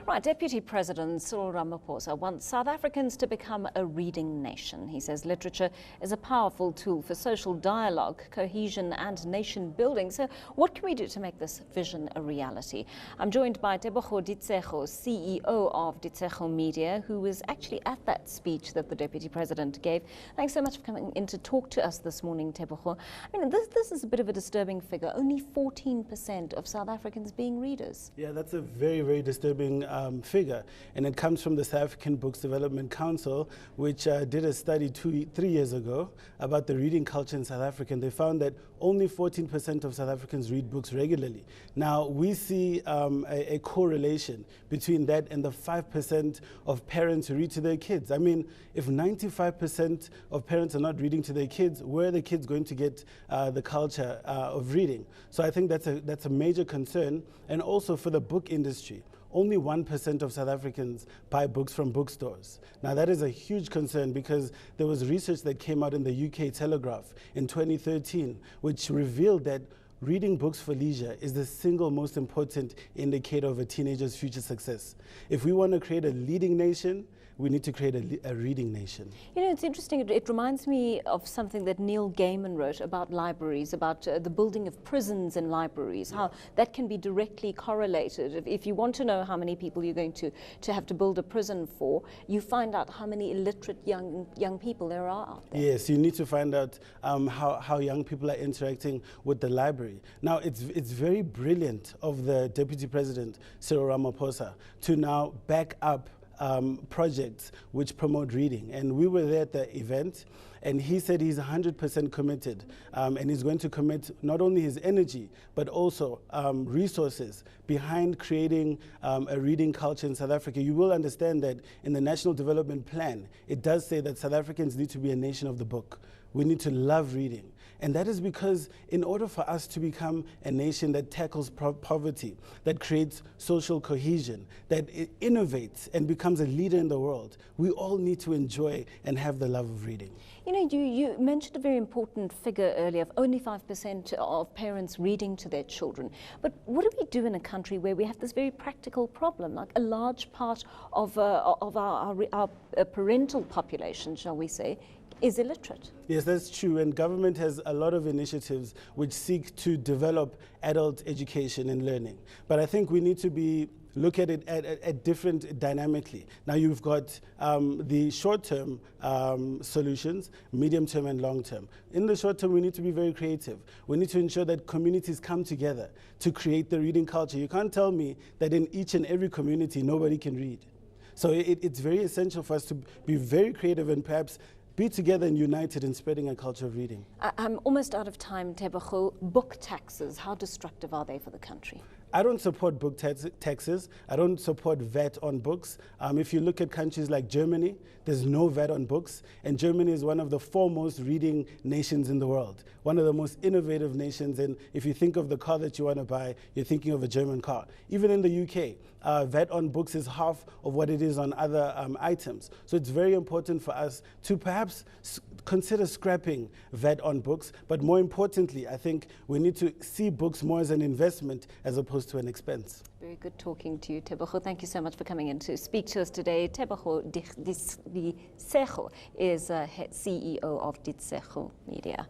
Right, Deputy President Cyril Ramaphosa wants South Africans to become a reading nation. He says literature is a powerful tool for social dialogue, cohesion and nation building. So what can we do to make this vision a reality? I'm joined by Tebogo Ditshego, CEO of Ditshego Media, who was actually at that speech that the Deputy President gave. Thanks so much for coming in to talk to us this morning, Tebogo. I mean, this is a bit of a disturbing figure. Only 14% of South Africans being readers. Yeah, that's a very, very disturbing figure, and it comes from the South African Books Development Council, which did a study 3 years ago about the reading culture in South Africa, and they found that only 14% of South Africans read books regularly. Now, we see a correlation between that and the 5% of parents who read to their kids. I mean, if 95% of parents are not reading to their kids, where are the kids going to get the culture of reading? So I think that's a major concern, and also for the book industry. Only 1% of South Africans buy books from bookstores. Now that is a huge concern because there was research that came out in the UK Telegraph in 2013 which revealed that reading books for leisure is the single most important indicator of a teenager's future success. If we want to create a leading nation, we need to create a reading nation. You know, it's interesting. It reminds me of something that Neil Gaiman wrote about libraries, about the building of prisons and libraries, how that can be directly correlated. If you want to know how many people you're going to have to build a prison for, you find out how many illiterate young people there are out there. Yes, you need to find out how young people are interacting with the library. Now, it's very brilliant of the Deputy President, Cyril Ramaphosa, to now back up projects which promote reading. And we were there at the event, and he said he's 100% committed, and he's going to commit not only his energy, but also resources behind creating a reading culture in South Africa. You will understand that in the National Development Plan, it does say that South Africans need to be a nation of the book. We need to love reading. And that is because in order for us to become a nation that tackles poverty, that creates social cohesion, that innovates and becomes a leader in the world, we all need to enjoy and have the love of reading. You know, you mentioned a very important figure earlier of only 5% of parents reading to their children. But what do we do in a country where we have this very practical problem? Like a large part of our parental population, shall we say, is illiterate. Yes, that's true, and government has a lot of initiatives which seek to develop adult education and learning. But I think we need to look at it at different dynamically. Now you've got the short-term solutions, medium-term and long-term. In the short term, we need to be very creative. We need to ensure that communities come together to create the reading culture. You can't tell me that in each and every community nobody can read. So it's very essential for us to be very creative and perhaps be together and united in spreading a culture of reading. I'm almost out of time, Tebogo. Book taxes, how destructive are they for the country? I don't support book taxes. I don't support VAT on books. If you look at countries like Germany, there's no VAT on books. And Germany is one of the foremost reading nations in the world, one of the most innovative nations. And if you think of the car that you want to buy, you're thinking of a German car. Even in the UK, VAT on books is half of what it is on other items. So it's very important for us to perhaps consider scrapping VAT on books. But more importantly, I think we need to see books more as an investment as opposed to an expense. Very good talking to you, Tebogo. Thank you so much for coming in to speak to us today. Tebogo Ditshego is CEO of Ditshego Media.